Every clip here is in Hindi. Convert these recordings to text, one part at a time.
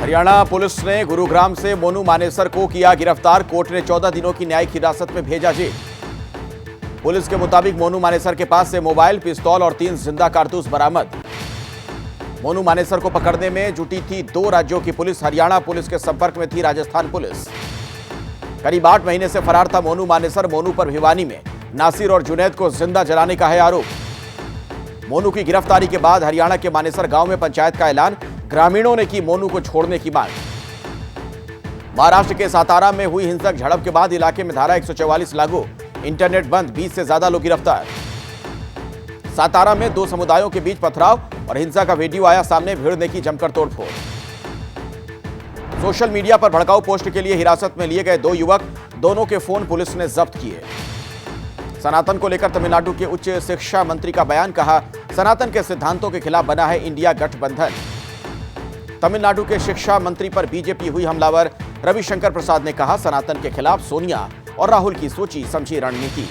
हरियाणा पुलिस ने गुरुग्राम से मोनू मानेसर को किया गिरफ्तार। कोर्ट ने 14 दिनों की न्यायिक हिरासत में भेजा जेल। पुलिस के मुताबिक मोनू मानेसर के पास से मोबाइल, पिस्तौल और 3 जिंदा कारतूस बरामद। मोनू मानेसर को पकड़ने में जुटी थी 2 राज्यों की पुलिस। हरियाणा पुलिस के संपर्क में थी राजस्थान पुलिस। करीब 8 महीने से फरार था मोनू मानेसर। मोनू पर भिवानी में नासिर और जुनैद को जिंदा जलाने का है आरोप। मोनू की गिरफ्तारी के बाद हरियाणा के मानेसर गांव में पंचायत का ऐलान। ग्रामीणों ने की मोनू को छोड़ने की मांग। महाराष्ट्र के सातारा में हुई हिंसक झड़प के बाद इलाके में धारा 144 लागू, इंटरनेट बंद, 20 से ज्यादा लोग गिरफ्तार। सातारा में 2 समुदायों के बीच पथराव और हिंसा का वीडियो आया सामने। भीड़ ने की जमकर तोड़फोड़। सोशल मीडिया पर भड़काऊ पोस्ट के लिए हिरासत में लिए गए 2 युवक, दोनों के फोन पुलिस ने जब्त किए। सनातन को लेकर तमिलनाडु के उच्च शिक्षा मंत्री का बयान। कहा, सनातन के सिद्धांतों के खिलाफ बना है इंडिया गठबंधन। तमिलनाडु के शिक्षा मंत्री पर बीजेपी हुई हमलावर। रविशंकर प्रसाद ने कहा, सनातन के खिलाफ सोनिया और राहुल की सोची समझी रणनीति।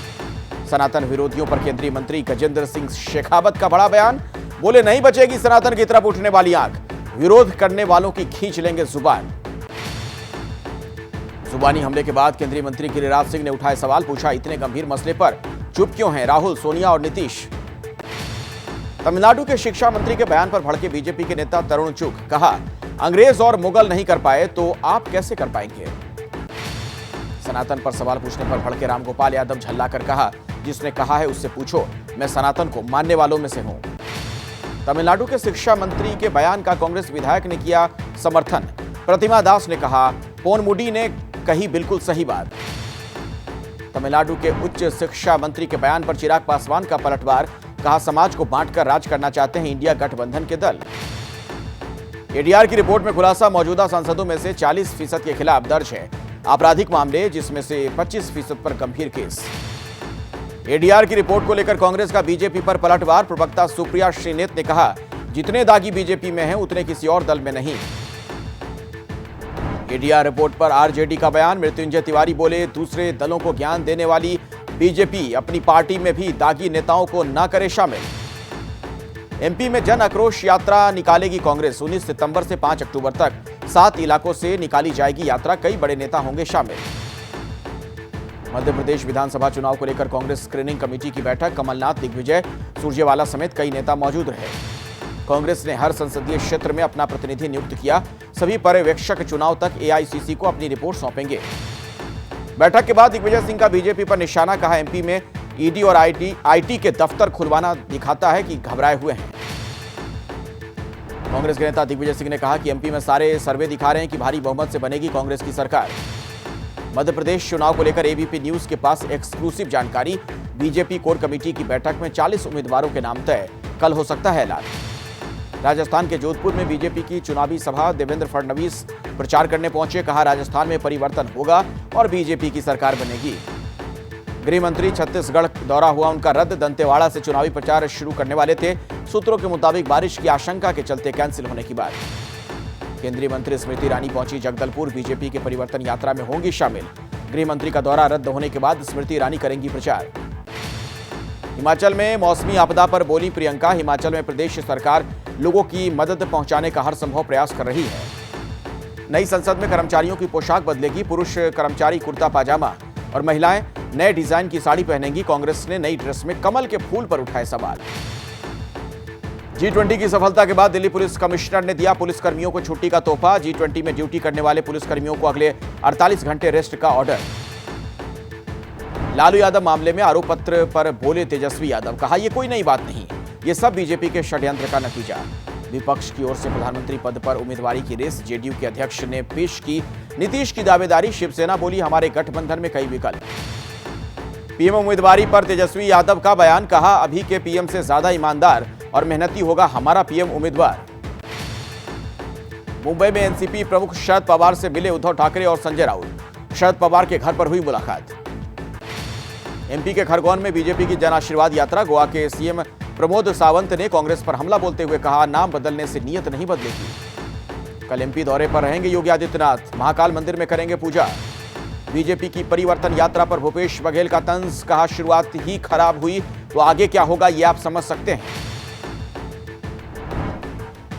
सनातन विरोधियों पर केंद्रीय मंत्री गजेंद्र सिंह शेखावत का बड़ा बयान। बोले, नहीं बचेगी सनातन की तरफ उठने वाली आंख, विरोध करने वालों की खींच लेंगे जुबान। जुबानी हमले के बाद केंद्रीय मंत्री गिरिराज सिंह ने उठाए सवाल। पूछा, इतने गंभीर मसले पर चुप क्यों हैं राहुल, सोनिया और नीतीश। तमिलनाडु के शिक्षा मंत्री के बयान पर भड़के बीजेपी के नेता तरुण चुग। कहा, अंग्रेज और मुगल नहीं कर पाए तो आप कैसे कर पाएंगे। सनातन पर सवाल पूछने पर भड़के रामगोपाल यादव झल्लाकर कहा, जिसने कहा है उससे पूछो, मैं सनातन को मानने वालों में से हूं। तमिलनाडु के शिक्षा मंत्री के बयान का कांग्रेस विधायक ने किया समर्थन। प्रतिमा दास ने कहा, पोनमुडी ने कही बिल्कुल सही बात। तमिलनाडु के उच्च शिक्षा मंत्री के बयान पर चिराग पासवान का पलटवार। कहा, समाज को बांटकर राज करना चाहते हैं इंडिया गठबंधन के दल। एडीआर की रिपोर्ट में खुलासा, मौजूदा सांसदों में से 40% के खिलाफ दर्ज है आपराधिक मामले, जिसमें से 25% पर गंभीर केस। एडीआर की रिपोर्ट को लेकर कांग्रेस का बीजेपी पर पलटवार। प्रवक्ता सुप्रिया श्रीनेत ने कहा, जितने दागी बीजेपी में हैं उतने किसी और दल में नहीं। एडीआर रिपोर्ट पर आरजेडी का बयान। मृत्युंजय तिवारी बोले, दूसरे दलों को ज्ञान देने वाली बीजेपी अपनी पार्टी में भी दागी नेताओं को न करे शामिल। एमपी में जन आक्रोश यात्रा निकालेगी कांग्रेस। 19 सितंबर से 5 अक्टूबर तक 7 इलाकों से निकाली जाएगी यात्रा। कई बड़े नेता होंगे शामिल। मध्य प्रदेश विधानसभा चुनाव को लेकर कांग्रेस स्क्रीनिंग कमेटी की बैठक। कमलनाथ, दिग्विजय, सुरजेवाला समेत कई नेता मौजूद रहे। कांग्रेस ने हर संसदीय क्षेत्र में अपना प्रतिनिधि नियुक्त किया। सभी पर्यवेक्षक चुनाव तक एआईसीसी को अपनी रिपोर्ट सौंपेंगे। बैठक के बाद दिग्विजय सिंह का बीजेपी पर निशाना। कहा, एमपी में ईडी और आईटी के दफ्तर खुलवाना दिखाता है कि घबराए हुए हैं। कांग्रेस के नेता दिग्विजय सिंह ने कहा कि एमपी में सारे सर्वे दिखा रहे हैं कि भारी बहुमत से बनेगी कांग्रेस की सरकार। मध्य प्रदेश चुनाव को लेकर एबीपी न्यूज के पास एक्सक्लूसिव जानकारी। बीजेपी कोर कमेटी की बैठक में 40 उम्मीदवारों के नाम तय। कल हो सकता है ऐलान। राजस्थान के जोधपुर में बीजेपी की चुनावी सभा। देवेंद्र फडणवीस प्रचार करने पहुंचे। कहा, राजस्थान में परिवर्तन होगा और बीजेपी की सरकार बनेगी। गृह मंत्री छत्तीसगढ़ दौरा हुआ उनका रद्द। दंतेवाड़ा से चुनावी प्रचार शुरू करने वाले थे। सूत्रों के मुताबिक बारिश की आशंका के चलते कैंसिल होने की बात। केंद्रीय मंत्री स्मृति ईरानी पहुंची जगदलपुर। बीजेपी की परिवर्तन यात्रा में होंगी शामिल। गृह मंत्री का दौरा रद्द होने के बाद स्मृति ईरानी करेंगी प्रचार। हिमाचल में मौसमी आपदा पर बोली प्रियंका। हिमाचल में प्रदेश सरकार लोगों की मदद पहुंचाने का हर संभव प्रयास कर रही है। नई संसद में कर्मचारियों की पोशाक बदलेगी। पुरुष कर्मचारी कुर्ता पाजामा और महिलाएं नए डिजाइन की साड़ी पहनेंगी। कांग्रेस ने नई ड्रेस में कमल के फूल पर उठाए सवाल। G20 की सफलता के बाद दिल्ली पुलिस कमिश्नर ने दिया पुलिसकर्मियों को छुट्टी का तोहफा। G20 में ड्यूटी करने वाले पुलिसकर्मियों को अगले 48 घंटे रेस्ट का ऑर्डर। लालू यादव मामले में आरोप पत्र पर बोले तेजस्वी यादव। कहा, यह कोई नई बात नहीं, ये सब बीजेपी के षड्यंत्र का नतीजा। विपक्ष की ओर से प्रधानमंत्री पद पर उम्मीदवारी की रेस। जेडीयू के अध्यक्ष ने पेश की नीतीश की दावेदारी। शिवसेना बोली, हमारे गठबंधन में कई विकल्प। पीएम उम्मीदवारी पर तेजस्वी यादव का बयान। कहा, अभी के पीएम से ज्यादा ईमानदार और मेहनती होगा हमारा पीएम उम्मीदवार। मुंबई में एनसीपी प्रमुख शरद पवार से मिले उद्धव ठाकरे और संजय राउत। शरद पवार के घर पर हुई मुलाकात। एमपी के खरगोन में बीजेपी की जन आशीर्वाद यात्रा। गोवा के सीएम प्रमोद सावंत ने कांग्रेस पर हमला बोलते हुए कहा, नाम बदलने से नीयत नहीं बदलेगी। कल एमपी दौरे पर रहेंगे योगी आदित्यनाथ। महाकाल मंदिर में करेंगे पूजा। बीजेपी की परिवर्तन यात्रा पर भूपेश बघेल का तंज। कहा, शुरुआत ही खराब हुई तो आगे क्या होगा ये आप समझ सकते हैं।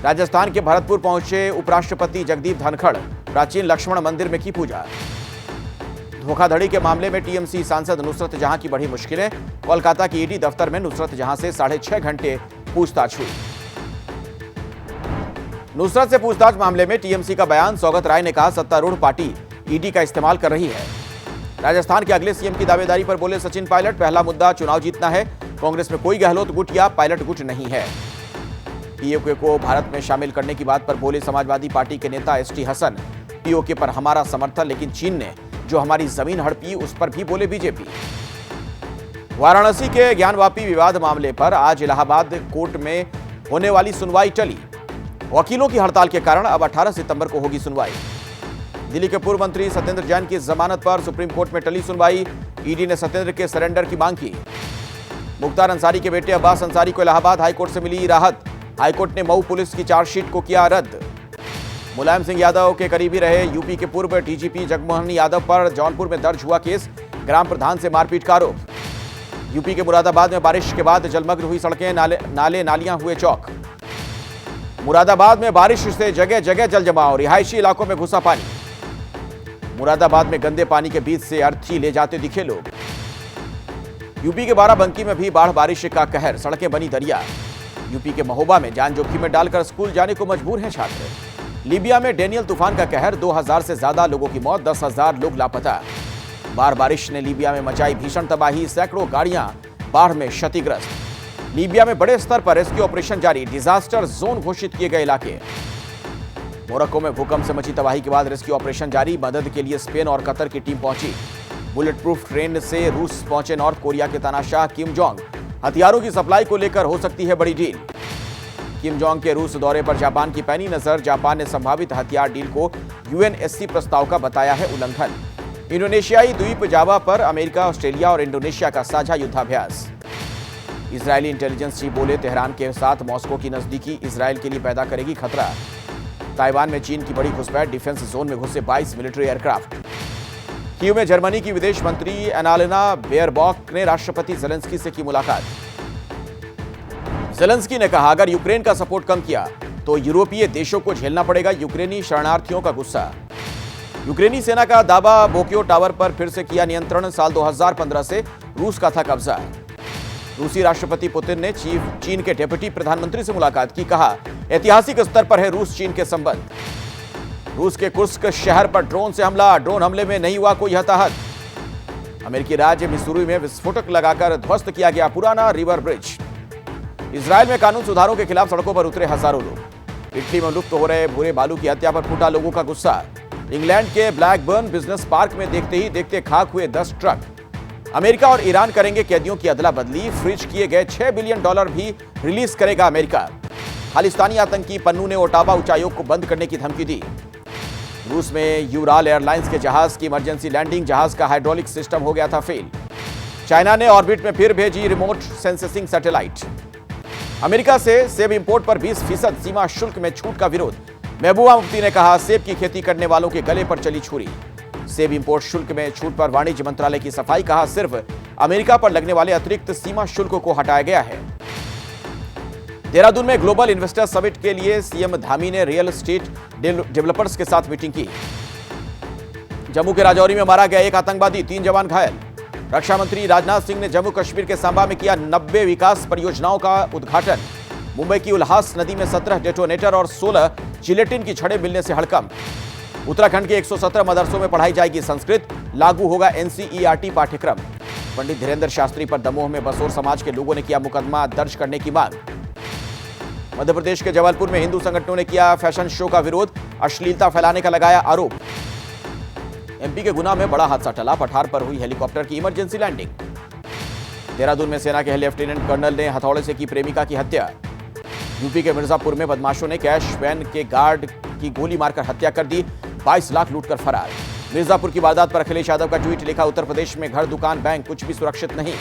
राजस्थान के भरतपुर पहुंचे उपराष्ट्रपति जगदीप धनखड़, प्राचीन लक्ष्मण मंदिर में की पूजा। धोखाधड़ी के मामले में टीएमसी सांसद नुसरत जहां की बढ़ी मुश्किलें, कोलकाता की ईडी दफ्तर में नुसरत जहां से 6.5 घंटे पूछताछ हुई। नुसरत से पूछताछ मामले में टीएमसी का बयान, सौगत राय ने कहा सत्तारूढ़ पार्टी ईडी का इस्तेमाल कर रही है। राजस्थान के अगले सीएम की दावेदारी पर बोले सचिन पायलट, पहला मुद्दा चुनाव जीतना है, कांग्रेस में कोई गहलोत गुट या पायलट गुट नहीं है। पीओके को भारत में शामिल करने की बात पर बोले समाजवादी पार्टी के नेता एसटी हसन, पीओके पर हमारा समर्थन, लेकिन चीन ने जो हमारी जमीन हड़पी उस पर भी बोले बीजेपी। वाराणसी के ज्ञानवापी विवाद मामले पर आज इलाहाबाद कोर्ट में होने वाली सुनवाई टली। वकीलों की हड़ताल के कारण अब 18 सितंबर को होगी सुनवाई। दिल्ली के पूर्व मंत्री सत्येंद्र जैन की जमानत पर सुप्रीम कोर्ट में टली सुनवाई। ईडी ने सत्येंद्र के सरेंडर की मांग की। मुख्तार अंसारी के बेटे अब्बास अंसारी को इलाहाबाद हाईकोर्ट से मिली राहत। हाईकोर्ट ने मऊ पुलिस की चार्जशीट को किया रद्द। मुलायम सिंह यादव के करीबी रहे यूपी के पूर्व डीजीपी जगमोहन यादव पर जौनपुर में दर्ज हुआ केस, ग्राम प्रधान से मारपीट का आरोप। यूपी के मुरादाबाद में बारिश के बाद जलमग्न हुई सड़कें, नालियां हुए चौक। मुरादाबाद में बारिश से जगह जगह जल जमाव, रिहायशी इलाकों में घुसा पानी। मुरादाबाद में गंदे पानी के बीच से अर्थी ले जाते दिखे लोग। यूपी के बाराबंकी में भी बाढ़ बारिश का कहर, सड़कें बनी दरिया। यूपी के महोबा में जान जोखिम में डालकर स्कूल जाने को मजबूर हैं छात्र। लीबिया में डेनियल तूफान का कहर, 2000 से ज्यादा लोगों की मौत, 10,000 लोग लापता। बारिश ने लीबिया में मचाई भीषण तबाही, सैकड़ों गाड़ियां बाढ़ में क्षतिग्रस्त। लीबिया में बड़े स्तर पर रेस्क्यू ऑपरेशन जारी, डिजास्टर जोन घोषित किए गए इलाके। मोरक्को में भूकंप से मची तबाही के बाद रेस्क्यू ऑपरेशन जारी, मदद के लिए स्पेन और कतर की टीम पहुंची। बुलेट प्रूफ ट्रेन से रूस पहुंचे नॉर्थ कोरिया के तानाशाह किम जोंग, हथियारों की सप्लाई को लेकर हो सकती है बड़ी डील। किम जोंग के रूस दौरे पर जापान की पैनी नजर, जापान ने संभावित हथियार डील को यूएनएससी प्रस्ताव का बताया है उल्लंघन। इंडोनेशियाई द्वीप जावा पर अमेरिका, ऑस्ट्रेलिया और इंडोनेशिया का साझा युद्धाभ्यास। इजरायली इंटेलिजेंस चीफ बोले तेहरान के साथ मॉस्को की नजदीकी इसराइल के लिए पैदा करेगी खतरा। ताइवान में चीन की बड़ी घुसपैठ, डिफेंस जोन में घुसे 22 मिलिट्री एयरक्राफ्ट। कीव में जर्मनी की विदेश मंत्री एनालेना बेयरबॉक ने राष्ट्रपति जेलेंस्की से की मुलाकात। जेलेंस्की ने कहा अगर यूक्रेन का सपोर्ट कम किया तो यूरोपीय देशों को झेलना पड़ेगा यूक्रेनी शरणार्थियों का गुस्सा। यूक्रेनी सेना का दावा, बोकियो टावर पर फिर से किया नियंत्रण, साल 2015 से रूस का था कब्जा। रूसी राष्ट्रपति पुतिन ने चीन के डिप्टी प्रधानमंत्री से मुलाकात की, कहा ऐतिहासिक स्तर पर है रूस चीन के संबंध। रूस के कुर्स्क शहर पर ड्रोन से हमला, ड्रोन हमले में नहीं हुआ कोई हताहत। अमेरिकी राज्य मिसूरी में विस्फोटक लगाकर ध्वस्त किया गया पुराना रिवर ब्रिज। इजरायल में कानून सुधारों के खिलाफ सड़कों पर उतरे हजारों लोग। इटली में लुप्त हो रहे भूरे बालू की हत्या पर फूटा लोगों का गुस्सा। इंग्लैंड के ब्लैकबर्न बिजनेस पार्क में देखते ही देखते खाक हुए 10 ट्रक। अमेरिका और ईरान करेंगे कैदियों की अदला बदली, फ्रीज किए गए $6 बिलियन भी रिलीज करेगा अमेरिका। खालिस्तानी आतंकी पन्नू ने ओटावा उच्चायोग को बंद करने की धमकी दी। रूस में यूराल एयरलाइंस के जहाज की इमरजेंसी लैंडिंग, जहाज का हाइड्रोलिक सिस्टम हो गया था फेल। चाइना ने ऑर्बिट में फिर भेजी रिमोट सेंसिंग सैटेलाइट। अमेरिका से सेब इंपोर्ट पर 20% सीमा शुल्क में छूट का विरोध। महबूबा मुफ्ती ने कहा सेब की खेती करने वालों के गले पर चली छुरी। सेब इंपोर्ट शुल्क में छूट पर वाणिज्य मंत्रालय की सफाई, कहा सिर्फ अमेरिका पर लगने वाले अतिरिक्त सीमा शुल्क को हटाया गया है। देहरादून में ग्लोबल इन्वेस्टर समिट के लिए सीएम धामी ने रियल एस्टेट डेवलपर्स के साथ मीटिंग की। जम्मू के राजौरी में मारा गया एक आतंकवादी, 3 जवान घायल। रक्षा मंत्री राजनाथ सिंह ने जम्मू कश्मीर के सांबा में किया 90 विकास परियोजनाओं का उद्घाटन। मुंबई की उल्हास नदी में 17 डेटोनेटर और 16 जिलेटिन की छड़ें मिलने से हड़कंप। उत्तराखंड के 117 मदरसों में पढ़ाई जाएगी संस्कृत, लागू होगा एनसीईआरटी पाठ्यक्रम। पंडित धीरेन्द्र शास्त्री पर दमोह में बसोर समाज के लोगों ने किया मुकदमा दर्ज करने की मांग। मध्य प्रदेश के जबलपुर में हिंदू संगठनों ने किया फैशन शो का विरोध, अश्लीलता फैलाने का लगाया आरोप। एमपी के गुना में बड़ा हादसा टला, पठार पर हुई हेलीकॉप्टर की इमरजेंसी लैंडिंग। देहरादून में सेना के लेफ्टिनेंट कर्नल ने हथौड़े से की प्रेमिका की हत्या। यूपी के मिर्जापुर में बदमाशों ने कैश वैन के गार्ड की गोली मारकर हत्या कर दी, 22 लाख लूटकर फरार। मिर्जापुर की वारदात पर अखिलेश यादव का ट्वीट लिखा, उत्तर प्रदेश में घर, दुकान, बैंक कुछ भी सुरक्षित नहीं।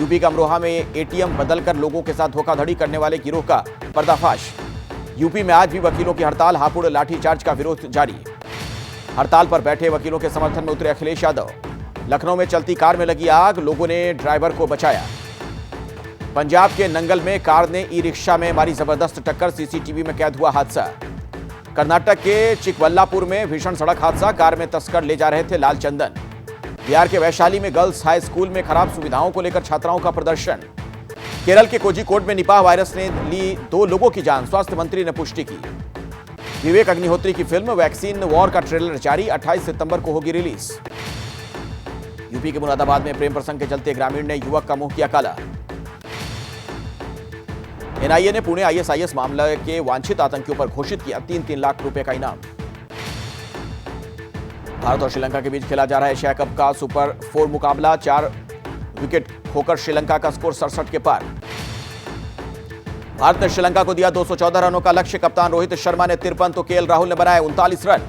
यूपी का अमरोहा में एटीएम बदलकर लोगों के साथ धोखाधड़ी करने वाले गिरोह का पर्दाफाश। यूपी में आज भी वकीलों की हड़ताल, हापुड़ लाठीचार्ज का विरोध जारी। हड़ताल पर बैठे वकीलों के समर्थन में उतरे अखिलेश यादव। लखनऊ में चलती कार में लगी आग, लोगों ने ड्राइवर को बचाया। पंजाब के नंगल में कार ने ई रिक्शा में मारी जबरदस्त टक्कर, सीसीटीवी में कैद हुआ हादसा। कर्नाटक के चिकबल्लापुर में भीषण सड़क हादसा, कार में तस्कर ले जा रहे थे लाल चंदन। बिहार के वैशाली में गर्ल्स हाई स्कूल में खराब सुविधाओं को लेकर छात्राओं का प्रदर्शन। केरल के कोझिकोड में निपाह वायरस ने ली 2 लोगों की जान, स्वास्थ्य मंत्री ने पुष्टि की। विवेक अग्निहोत्री की फिल्म वैक्सीन वॉर का ट्रेलर जारी, 28 सितंबर को होगी रिलीज। यूपी के मुरादाबाद में प्रेम प्रसंग के चलते ग्रामीण ने युवक का मुंह किया काला। एनआईए ने पुणे आईएसआईएस मामले के वांछित आतंकियों पर घोषित किया 3-3 लाख रुपए का इनाम। भारत और श्रीलंका के बीच खेला जा रहा है एशिया कप का सुपर 4 मुकाबला, 4 विकेट खोकर श्रीलंका का स्कोर 67 के पार। भारत ने श्रीलंका को दिया 214 रनों का लक्ष्य, कप्तान रोहित शर्मा ने 53 तो केएल राहुल ने बनाए 39 रन।